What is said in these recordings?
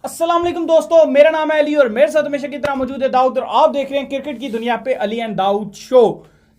अस्सलाम वालेकुम दोस्तों, मेरा नाम है अली और मेरे साथ हमेशा की तरह मौजूद है दाऊद और आप देख रहे हैं क्रिकेट की दुनिया पे अली एंड दाऊद शो।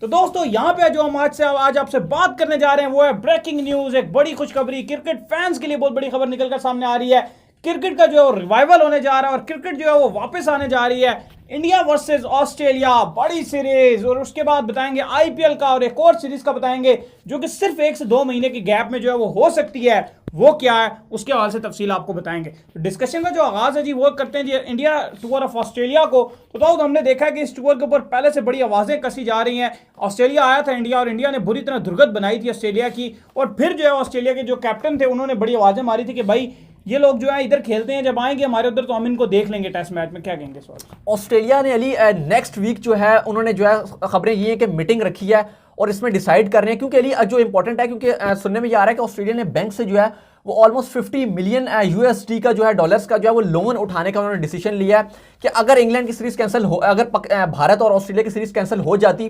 तो दोस्तों यहाँ पे जो हम आज आपसे बात करने जा रहे हैं वो है ब्रेकिंग न्यूज, एक बड़ी खुशखबरी क्रिकेट फैंस के लिए बहुत बड़ी खबर निकलकर सामने आ रही है। क्रिकेट का जो है रिवाइवल होने जा रहा है और क्रिकेट जो है वो वापस आने जा रही है। इंडिया वर्सेस ऑस्ट्रेलिया बड़ी सीरीज, और उसके बाद बताएंगे आईपीएल का और एक और सीरीज का बताएंगे जो कि सिर्फ 1 से 2 महीने की गैप में जो है वो हो सकती है। वो क्या है उसके हवाले से तफसील आपको बताएंगे। तो डिस्कशन का जो आगाज है जी वो करते हैं जी इंडिया टूर ऑफ ऑस्ट्रेलिया को। तो दाऊद हमने देखा है कि इस टूर के ऊपर पहले से बड़ी आवाजें कसी जा रही हैं। ऑस्ट्रेलिया आया था इंडिया और इंडिया ने बुरी तरह दुर्गत बनाई थी ऑस्ट्रेलिया की, और फिर जो है ऑस्ट्रेलिया के जो कैप्टन थे उन्होंने बड़ी आवाजें मारी थी कि भाई ये लोग जो है इधर खेलते हैं, जब आएंगे हमारे उधर तो हम इनको देख लेंगे टेस्ट मैच में। क्या कहेंगे इस बात? ऑस्ट्रेलिया ने अली नेक्स्ट वीक जो है उन्होंने जो है खबरें ये हैं कि मीटिंग रखी है और इसमें डिसाइड कर रहे हैं, क्योंकि अली जो इंपॉर्टेंट है क्योंकि सुनने में ये आ रहा है कि ऑस्ट्रेलिया ने बैंक से जो है वो ऑलमोस्ट 50 मिलियन यूएसडी का जो है डॉलर्स का जो है वो लोन उठाने का उन्होंने डिसीजन लिया है कि अगर इंग्लैंड की सीरीज कैंसिल हो, अगर भारत और ऑस्ट्रेलिया की सीरीज कैंसिल हो जाती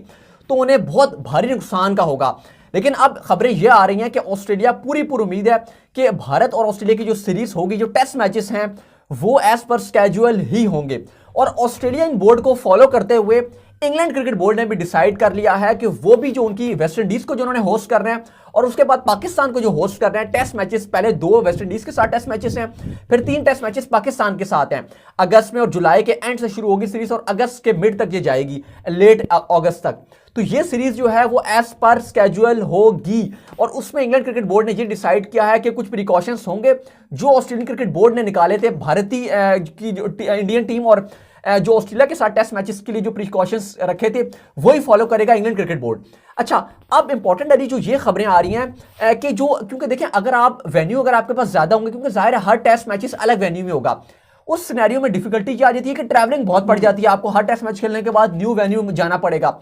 तो उन्हें बहुत भारी नुकसान का होगा। लेकिन अब खबरें यह आ रही हैं कि ऑस्ट्रेलिया पूरी उम्मीद है कि भारत और ऑस्ट्रेलिया की जो सीरीज होगी, जो टेस्ट मैचेस हैं वो एज पर स्केड्यूल ही होंगे। और ऑस्ट्रेलियन बोर्ड को फॉलो करते हुए इंग्लैंड क्रिकेट बोर्ड ने भी डिसाइड कर लिया है कि वो भी जो उनकी वेस्ट इंडीज को जो उन्होंने होस्ट कर रहे हैं और उसके बाद पाकिस्तान को जो होस्ट कर रहे हैं टेस्ट मैचेस, पहले 2 वेस्ट इंडीज के साथ टेस्ट मैचेस हैं, फिर 3 टेस्ट मैचेस पाकिस्तान के साथ हैं। अगस्त में और जुलाई के एंड से शुरू होगी सीरीज और अगस्त के मिड तक ये जाएगी, लेट अगस्त तक। तो ये सीरीज जो है वो एज पर स्केड्यूल होगी और उसमें इंग्लैंड क्रिकेट बोर्ड ने ये डिसाइड किया है कि कुछ प्रिकॉशंस होंगे जो ऑस्ट्रेलियन क्रिकेट बोर्ड ने निकाले थे भारतीय की जो इंडियन टीम और जो ऑस्ट्रेलिया के साथ टेस्ट मैचेस के लिए जो प्रिकॉशंस रखे थे वही फॉलो करेगा इंग्लैंड क्रिकेट बोर्ड। अच्छा, अब इंपॉर्टेंट है जो ये खबरें आ रही हैं कि जो, क्योंकि देखें अगर आप वेन्यू अगर आपके पास ज्यादा होंगे, क्योंकि जाहिर है हर टेस्ट मैचेस अलग वेन्यू में होगा, उस सिनेरियो में डिफिकल्टी क्या आ जाती है कि ट्रैवलिंग बहुत पड़ जाती है, आपको हर टेस्ट मैच खेलने के बाद न्यू वेन्यू में जाना पड़ेगा।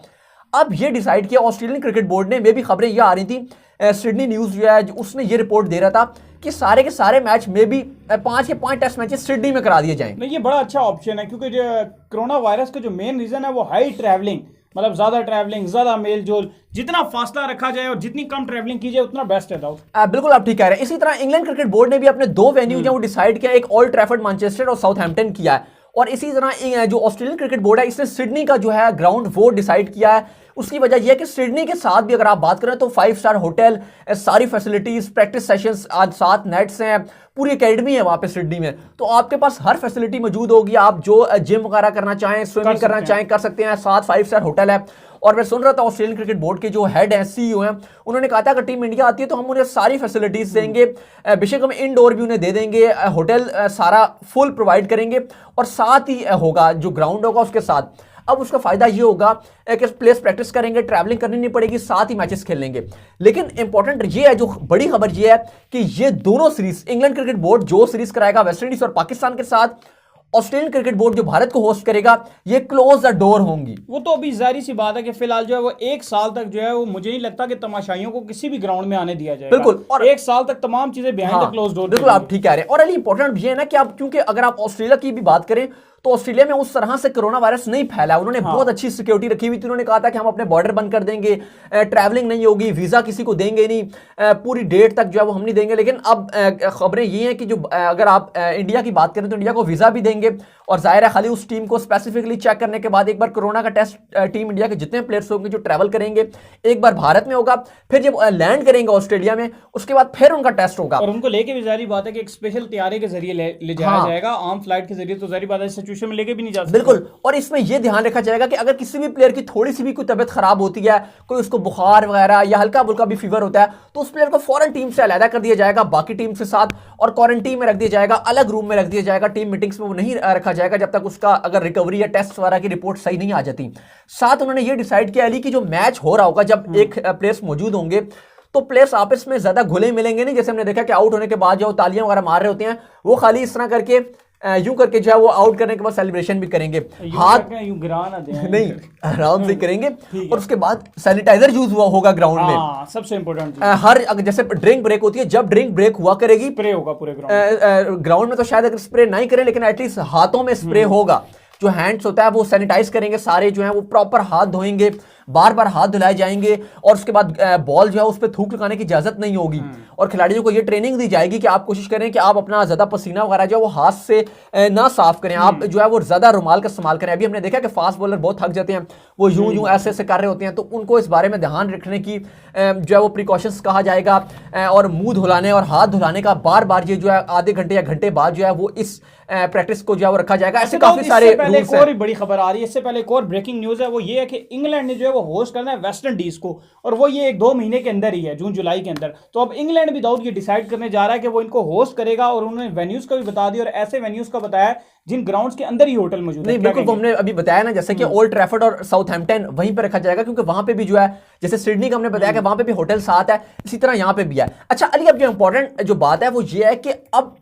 अब ये डिसाइड किया ऑस्ट्रेलियन क्रिकेट बोर्ड ने, मे भी खबरें ये आ रही थी, सिडनी न्यूज जो है उसने ये रिपोर्ट दे रहा था कि सारे के सारे मैच में भी 5 के 5 टेस्ट मैचेस सिडनी में करा दिए जाएंगे। नहीं, ये बड़ा अच्छा ऑप्शन है क्योंकि जो कोरोना वायरस का जो मेन रीजन है वो हाई ट्रैवलिंग, मतलब ज्यादा ट्रैवलिंग, ज्यादा मेल जोल, जितना फासला रखा जाए और जितनी कम ट्रैवलिंग की जाए उतना बेस्ट है। बिल्कुल आप ठीक कह रहे हैं। इसी तरह इंग्लैंड क्रिकेट बोर्ड ने भी अपने 2 वेन्यू जो डिसाइड किया, एक ओल्ड ट्रैफर्ड मैनचेस्टर और साउथहैम्पटन किया है, और इसी तरह जो ऑस्ट्रेलियन क्रिकेट बोर्ड है इसने सिडनी का जो है ग्राउंड वो डिसाइड किया है। उसकी वजह यह है कि सिडनी के साथ भी अगर आप बात करें तो 5 स्टार होटल, सारी फैसिलिटीज, प्रैक्टिस सेशंस, आज 7 नेट्स हैं, पूरी एकेडमी है वहां पे सिडनी में, तो आपके पास हर फैसिलिटी मौजूद होगी। आप जो जिम वगैरह करना चाहें, स्विमिंग करना चाहें कर सकते हैं। 7 5 स्टार होटल है। और मैं सुन रहा था ऑस्ट्रेलियन क्रिकेट बोर्ड के जो हेड हैं, सीईओ हैं, उन्होंने कहा था अगर टीम इंडिया आती है तो हम उन्हें सारी फैसिलिटीज देंगे, बेशक हम इंडोर भी उन्हें दे देंगे, होटल सारा फुल प्रोवाइड करेंगे और साथ ही होगा जो ग्राउंड होगा उसके साथ। अब उसका फायदा ये होगा कि प्लेयर्स प्रैक्टिस करेंगे, ट्रैवलिंग करनी नहीं पड़ेगी, साथ ही मैचेस खेल लेंगे। लेकिन इंपॉर्टेंट ये है, जो बड़ी खबर ये है कि ये दोनों सीरीज इंग्लैंड क्रिकेट बोर्ड जो सीरीज कराएगा वेस्ट इंडीज और पाकिस्तान के साथ, ऑस्ट्रेलियन क्रिकेट बोर्ड जो भारत को होस्ट करेगा, ये क्लोज द डोर होंगी। वो तो अभी जाहिर सी बात है कि फिलहाल जो है वो 1 साल तक जो है वो मुझे नहीं लगता कि तमाशाइयों को किसी भी ग्राउंड में आने दिया जाएगा। बिल्कुल, और 1 साल तक तमाम चीजें बिहाइंड द क्लोज डोर। बिल्कुल आप ठीक कह रहे हैं। और अली इंपॉर्टेंट ये है ना कि आप, क्योंकि अगर आप ऑस्ट्रेलिया की भी बात करें तो ऑस्ट्रेलिया में उस तरह से कोरोना वायरस नहीं फैला, उन्होंने बहुत अच्छी सिक्योरिटी रखी हुई थी। उन्होंने कहा था कि हम अपने बॉर्डर बंद कर देंगे, ट्रैवलिंग नहीं होगी, वीजा किसी को देंगे नहीं, पूरी डेट तक जो है वो हम नहीं देंगे। लेकिन अब खबरें ये हैं कि जो अगर आप इंडिया की बात करें तो इंडिया को वीजा भी देंगे, और जाहिर है खाली उस टीम को स्पेसिफिकली चेक करने के बाद एक बार कोरोना का टेस्ट टीम इंडिया के जितने प्लेयर्स होंगे जो ट्रैवल करेंगे एक बार भारत में होगा, फिर जब लैंड करेंगे ऑस्ट्रेलिया में उसके बाद फिर उनका टेस्ट होगा। और उनको लेके भी जारी बात है कि एक स्पेशल तैयारी के जरिए ले जाया जाएगा, आम फ्लाइट के जरिए तो जारी बात है सिचुएशन में लेके भी नहीं जा सकते। बिल्कुल, और इसमें यह ध्यान रखा जाएगा कि अगर किसी भी प्लेयर की थोड़ी सी भी कोई तबियत खराब होती है, कोई उसको बुखार वगैरह या हल्का बुल्का भी फीवर होता है, तो उस प्लेयर को फौरन टीम से अलग कर दिया जाएगा बाकी टीम से साथ, और क्वारंटीन में रख दिया जाएगा, अलग रूम में रख दिया जाएगा। टीम मीटिंग्स में वो नहीं रखा जाएगा जब तक उसका अगर रिकवरी या टेस्ट वगैरह की रिपोर्ट सही नहीं आ जाती। साथ उन्होंने ये डिसाइड किया अली कि जो मैच हो रहा होगा, जब एक प्लेयर्स मौजूद होंगे तो प्लेयर्स आपस में ज्यादा घुले मिलेंगे नहीं, जैसे हमने देखा कि आउट होने के बाद जो तालियां वगैरह मार रहे होते हैं, वो खाली इस तरह करके यूं करके जो है वो आउट करने के बाद सेलिब्रेशन भी करेंगे, हाथ यूं गिराना नहीं आराम से करेंगे, और उसके बाद सैनिटाइजर यूज हुआ होगा ग्राउंड में। सबसे इंपॉर्टेंट हर जैसे ड्रिंक ब्रेक होती है, जब ड्रिंक ब्रेक हुआ करेगी स्प्रे होगा पूरे ग्राउंड में, तो शायद अगर स्प्रे नहीं करें लेकिन एटलीस्ट हाथों में स्प्रे होगा। जो हैंड्स होता है वो सैनिटाइज करेंगे, सारे जो है वो प्रॉपर हाथ धोएंगे, बार बार हाथ धुलाए जाएंगे, और उसके बाद बॉल जो है उस पर थूक लगाने की इजाजत नहीं होगी। और खिलाड़ियों को ये ट्रेनिंग दी जाएगी कि आप कोशिश करें कि आप अपना ज्यादा पसीना वगैरह जो है वो हाथ से ना साफ करें, आप जो है वो ज्यादा रुमाल का इस्तेमाल करें। अभी हमने देखा कि फास्ट बॉलर बहुत थक जाते हैं, वो यूं यूं ऐसे ऐसे कर रहे होते हैं, तो उनको इस बारे में ध्यान रखने की जो है वो प्रिकॉशंस कहा जाएगा। और मुंह धुलाने और हाथ धुलाने का बार बार ये जो है आधे घंटे या घंटे बाद जो है वो इस प्रैक्टिस को जो है वो रखा जाएगा। ऐसे काफी सारे रूल्स हैं। और बड़ी खबर आ रही है, इससे पहले एक और ब्रेकिंग न्यूज है, वो ये है कि इंग्लैंड ने जो है वो होस्ट करना है वेस्ट इंडीज को, और वो ये 1-2 महीने के अंदर ही है, जून जुलाई के अंदर। तो अब इंग्लैंड भी दाऊद ये डिसाइड करने जा रहा है कि वो इनको होस्ट करेगा, और उन्होंने वेन्यूज का भी बता दिया, और ऐसे वेन्यूज का बताया जिन ग्राउंड्स के अंदर ही होटल मौजूद है। नहीं बिल्कुल, हमने अभी बताया ना, जैसे कि ओल्ड ट्रैफर्ड और साउथहैम्पटन वहीं पे रखा जाएगा, क्योंकि वहां पे भी जो है जैसे सिडनी का हमने बताया कि वहां पे भी होटल साथ है, इसी तरह यहां पे भी है। अच्छा अली, अब जो इंपॉर्टेंट जो बात है वो ये है कि अब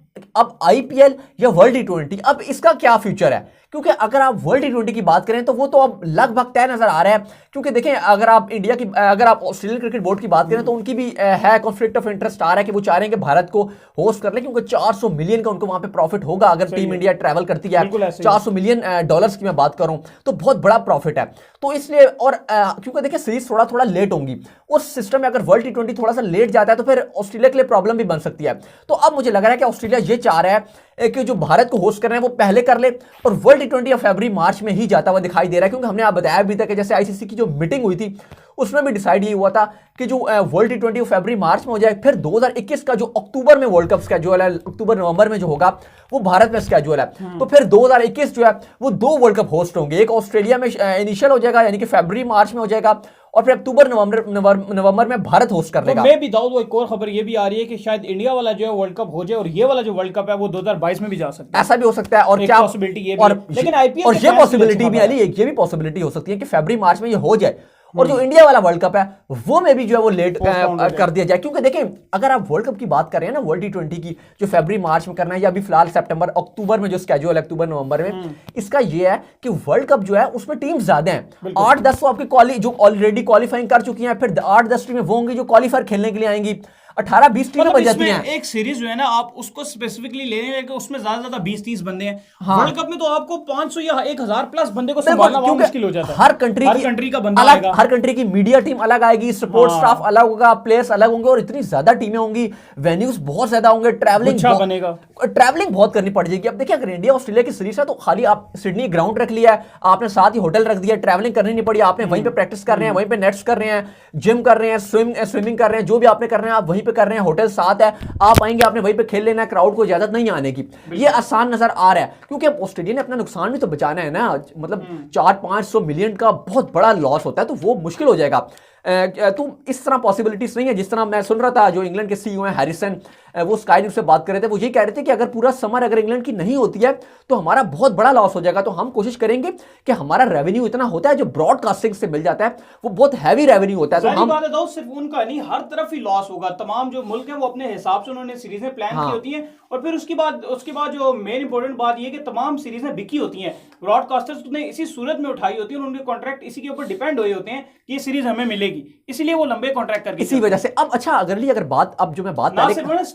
आईपीएल या वर्ल्ड टी20 अब इसका क्या फ्यूचर है, क्योंकि अगर आप वर्ल्ड टी20 की बात करें तो वो तो अब लगभग तय नजर आ रहा है। क्योंकि देखें, अगर आप ऑस्ट्रेलियन क्रिकेट बोर्ड की बात करें तो उनकी भी है कॉन्फ्लिक्ट ऑफ इंटरेस्ट आ रहा है कि वो चाह रहे हैं कि भारत को होस्ट कर ले, क्योंकि 400 मिलियन का उनको वहां पे प्रॉफिट होगा अगर टीम इंडिया ट्रैवल करती है। 400 मिलियन डॉलर्स की मैं बात करूं तो बहुत बड़ा प्रॉफिट है। तो इसलिए, और क्योंकि देखिए सीरीज थोड़ा लेट होंगी, उस सिस्टम में अगर वर्ल्ड टी20 थोड़ा सा लेट जाता है तो फिर ऑस्ट्रेलिया के लिए प्रॉब्लम भी बन सकती है। तो अब मुझे लग रहा है कि ऑस्ट्रेलिया ये चाह रहा है कि जो भारत को होस्ट कर रहे हैं वो पहले कर ले, और वर्ल्ड टी20 फरवरी मार्च में ही जाता हुआ दिखाई दे रहा है। क्योंकि हमने आप बताया भी था कि जैसे आईसीसी की जो मीटिंग हुई थी उसमें भी डिसाइड ये हुआ था कि जो वर्ल्ड टी20 फरवरी मार्च में हो जाए, फिर 2021 का जो अक्टूबर में वर्ल्ड कप स्केड्यूल है, अक्टूबर नवंबर में जो होगा वो भारत में स्केड्यूल है। तो फिर 2021 जो है वो 2 वर्ल्ड कप होस्ट होंगे, एक ऑस्ट्रेलिया में इनिशियल हो जाएगा यानी कि फरवरी मार्च में हो जाएगा, और फिर अक्टूबर नवंबर में भारत होस्ट कर लेगा। मैं भी दाऊद, एक और खबर ये भी आ रही है कि शायद इंडिया वाला जो है वर्ल्ड कप हो जाए, और ये वाला जो वर्ल्ड कप है वो 2022 में भी जा सकता है। ऐसा भी हो सकता है, और क्या पॉसिबिलिटी ये भी, लेकिन आईपीएल और ये पॉसिबिलिटी भी अली, ये भी पॉसिबिलिटी हो सकती है कि फरवरी मार्च में ये हो जाए, और जो इंडिया वाला वर्ल्ड कप है वो में भी जो है वो लेट कर दिया जाए। क्योंकि देखें, अगर आप वर्ल्ड कप की बात कर रहे हैं ना, वर्ल्ड टी20 की जो फरवरी मार्च में करना है, या अभी फिलहाल सितंबर अक्टूबर में जो स्केड्यूल है, अक्टूबर नवंबर में, इसका ये है कि वर्ल्ड कप जो है उसमें टीम ज्यादा हैं, 8-10 तो आपकी जो ऑलरेडी क्वालिफाइंग कर चुकी हैं, फिर 8-10 टीमें वो होंगी जो क्वालिफाई खेलने के लिए आएंगी, 18-20 टीमें बन जाती हैं। एक सीरीज जो है ना, आप उसको स्पेसिफिकली ले रहे हैं कि उसमें ज्यादा 20-30 बंदे हैं। वर्ल्ड कप में तो आपको 500 या 1000 प्लस बंदे को संभालना बहुत मुश्किल हो जाता है। हर कंट्री का बंदा आएगा, हर कंट्री की मीडिया टीम अलग आएगी, सपोर्ट स्टाफ अलग होगा, प्लेयर्स अलग होंगे, और इतनी ज्यादा टीमें होंगी, वेन्यूज बहुत ज्यादा होंगे, ट्रैवलिंग बहुत करनी पड़ जाएगी। अब देखिए, अगर इंडिया ऑस्ट्रेलिया की सीरीज है तो खाली आप सिडनी ग्राउंड रख लिया है आपने, साथ ही होटल रख दिया, ट्रैवलिंग करनी नहीं पड़ी, आपने वहीं पे प्रैक्टिस कर रहे हैं, वहीं पे नेट्स कर रहे हैं, जिम कर रहे हैं, स्विमिंग कर रहे हैं, जो भी आपने कर रहे हैं आप वहीं पे कर रहे हैं, होटल साथ है, आप आएंगे आपने वहीं पे खेल लेना है, क्राउड को इजाजत नहीं आने की। ये आसान नजर आ रहा है, क्योंकि ऑस्ट्रेलिया ने अपना नुकसान भी तो बचाना है ना, मतलब 400-500 मिलियन का बहुत बड़ा लॉस होता है, तो वो मुश्किल हो जाएगा। तो इस तरह पॉसिबिलिटीज नहीं है। जिस तरह मैं सुन रहा था, जो इंग्लैंड के सीईओ हैं हैरिसन, वो स्काई न्यूज से बात कर रहे थे, वो ये कह रहे थे कि अगर पूरा समर अगर इंग्लैंड की नहीं होती है तो हमारा बहुत बड़ा लॉस हो जाएगा। तो हम कोशिश करेंगे कि हमारा रेवेन्यू इतना होता है जो ब्रॉडकास्टिंग से मिल जाता है, वो बहुत हैवी रेवेन्यू होता है। तो हम बात है, सिर्फ उनका नहीं, हर तरफ ही लॉस होगा। तमाम जो मुल्क है वो अपने हिसाब से उन्होंने सीरीजें प्लान की होती हैं, और फिर उसके बाद जो मेन इंपॉर्टेंट बात ये कि तमाम सीरीजें बिकी होती हैं, ब्रॉडकास्टर्स ने इसी सूरत में उठाई होती है, और उनके कॉन्ट्रैक्ट इसी के ऊपर डिपेंड हुए होते हैं कि ये सीरीज हमें मिलेगी, इसलिए वो लंबे कॉन्ट्रैक्ट करके इसी वजह से। अब अच्छा, अगर बात अब जो मैं बात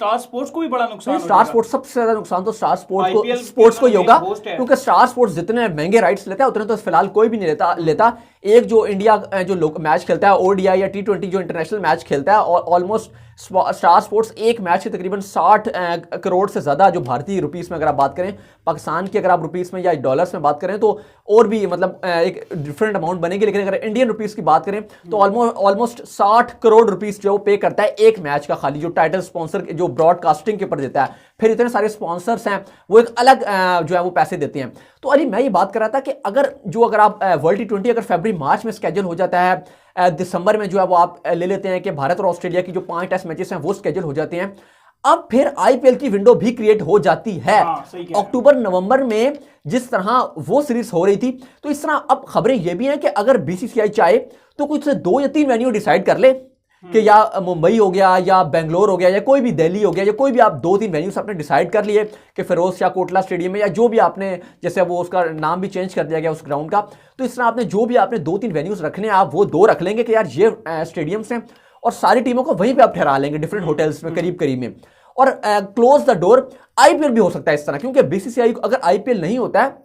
स्टार स्पोर्ट्स को भी बड़ा नुकसान, स्टार स्पोर्ट्स सबसे ज्यादा नुकसान तो स्टार स्पोर्ट्स को ही होगा, क्योंकि स्टार स्पोर्ट्स जितने महंगे राइट्स लेता है उतने तो फिलहाल कोई भी नहीं लेता। एक जो इंडिया जो मैच खेलता है ओडीआई या टी20 जो इंटरनेशनल मैच खेलता है, और ऑलमोस्ट स्टार स्पोर्ट्स एक मैच के तकरीबन 60 करोड़ से ज्यादा जो भारतीय रुपीस में अगर आप बात करें, पाकिस्तान की अगर आप रुपीस में या डॉलर्स में बात करें तो और भी मतलब एक डिफरेंट अमाउंट बनेगी। लेकिन अगर इंडियन रुपीस की बात करें तो ऑलमोस्ट 60 करोड़ रुपीस जो पे करता है एक मैच का, खाली जो टाइटल स्पॉन्सर जो ब्रॉडकास्टिंग के ऊपर देता है। फिर इतने सारे स्पॉन्सर्स हैं, वो एक अलग जो है वो पैसे देते हैं। तो अली, मैं ये बात कर रहा था कि अगर आप वर्ल्ड टी20 अगर फरवरी मार्च में स्केड्यूल हो जाता है, दिसंबर में जो है वो आप ले लेते हैं कि भारत और ऑस्ट्रेलिया की जो 5 टेस्ट मैचेस हैं वो स्केड्यूल हो जाते हैं, अब फिर आईपीएल की विंडो भी क्रिएट हो जाती है। अक्टूबर नवंबर में जिस तरह वो सीरीज हो रही थी, तो इस तरह अब खबरें ये भी हैं कि अगर बीसीसीआई चाहे तो कुछ 2 या 3 वेन्यू डिसाइड कर ले कि या मुंबई हो गया, या बेंगलोर हो गया, या कोई भी दिल्ली हो गया, या कोई भी आप 2-3 वेन्यूज आपने डिसाइड कर लिए कि फिरोज शाह कोटला स्टेडियम में, या जो भी आपने, जैसे वो उसका नाम भी चेंज कर दिया गया उस ग्राउंड का, तो इस तरह आपने जो भी आपने 2-3 वेन्यूज रखने हैं, आप वो 2 रख लेंगे कि यार ये स्टेडियम्स हैं, और सारी टीमों को वहीं पर आप ठहरा लेंगे डिफरेंट होटल्स में करीब में, और क्लोज द डोर। आईपीएल भी हो सकता है इस तरह, क्योंकि बीसीसीआई को अगर आईपीएल नहीं होता है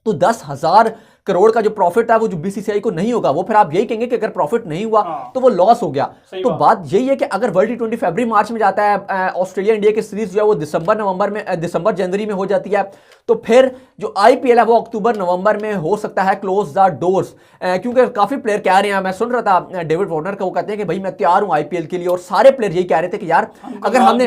तो 10,000 करोड़ का जो प्रॉफिट है वो जो बीसीसीआई को नहीं होगा, वो फिर आप यही कहेंगे कि अगर प्रॉफिट नहीं हुआ तो वो लॉस हो गया। तो बात यही है कि अगर वर्ल्ड टी20 फरवरी मार्च में जाता है, ऑस्ट्रेलिया इंडिया की सीरीज जो है वो दिसंबर जनवरी में हो जाती है, तो फिर जो आईपीएल है वो अक्टूबर नवंबर में हो सकता है क्लोज द डोर्स, क्योंकि काफी प्लेयर कह रहे हैं, मैं सुन रहा था डेविड वार्नर का, वो कहते हैं कि भाई मैं तैयार हूं आईपीएल के लिए, और सारे प्लेयर यही कह रहे थे कि यार अगर हमने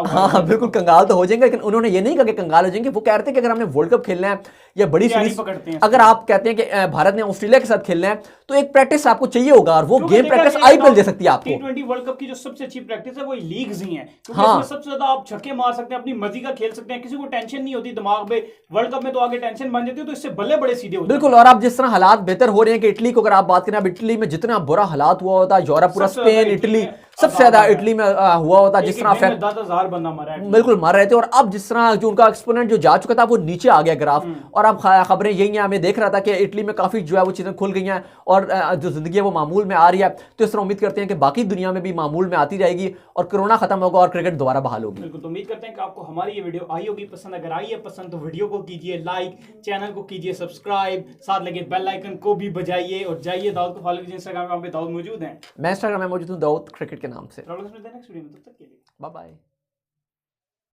हाँ बिल्कुल कंगाल तो हो जाएंगे, लेकिन उन्होंने ये नहीं कहा कि कंगाल हो जाएंगे, वो कह रहे थे कि अगर हमने वर्ल्ड कप खेलना है या बड़ी सीरीज, अगर आप कहते हैं कि भारत ने ऑस्ट्रेलिया के साथ खेलना है तो एक प्रैक्टिस आपको चाहिए होगा, और वो गेम प्रैक्टिस आईपीएल दे सकती है आपको। टी20 वर्ल्ड कप की जो सबसे अच्छी प्रैक्टिस है वो लीग्स ही हैं, क्योंकि इसमें सबसे ज्यादा आप छक्के मार सकते हैं, अपनी मर्जी का खेल सकते हैं, किसी को टेंशन नहीं होती दिमाग में। वर्ल्ड कप में तो आगे टेंशन बन जाती है, तो इससे बल्ले बड़े सीधे होते हैं। बिल्कुल, और आप जिस तरह हालात बेहतर हो रहे हैं कि इटली को अगर आप बात करें, अब इटली में जितना बुरा हालात हुआ होता है, यूरोप पूरा स्पेन इटली सबसे ज्यादा इटली में हुआ होता, जिस तरह 10,000 बंदा मरा है, बिल्कुल मर रहे थे, और अब जिस तरह जो उनका एक्सपोनेंट जो जा चुका था वो नीचे आ गया ग्राफ, और अब खबरें यही हैं, हमें देख रहा था कि इटली में काफी जो है वो चीजें खुल गई हैं और जो जिंदगी है वो मामूल में आ रही है। तो इस तरह उम्मीद करते हैं कि बाकी दुनिया में भी मामूल में आती जाएगी और कोरोना खत्म होगा और क्रिकेट दोबारा बहाल होगी। बिल्कुल, तो उम्मीद करते हैं कि आपको हमारी ये वीडियो आई होगी पसंद। अगर आई है पसंद तो वीडियो को कीजिए लाइक, चैनल को कीजिए सब्सक्राइब, साथ लगे बेल आइकन को भी बजाइए, और जाइए दाऊद को फॉलो कीजिए इंस्टाग्राम पे, दाऊद मौजूद हैं, मैं इंस्टाग्राम में मौजूद हूँ दाऊद क्रिकेट के नाम से। नेक्स्ट वीडियो में, तब तक के लिए बाय बाय।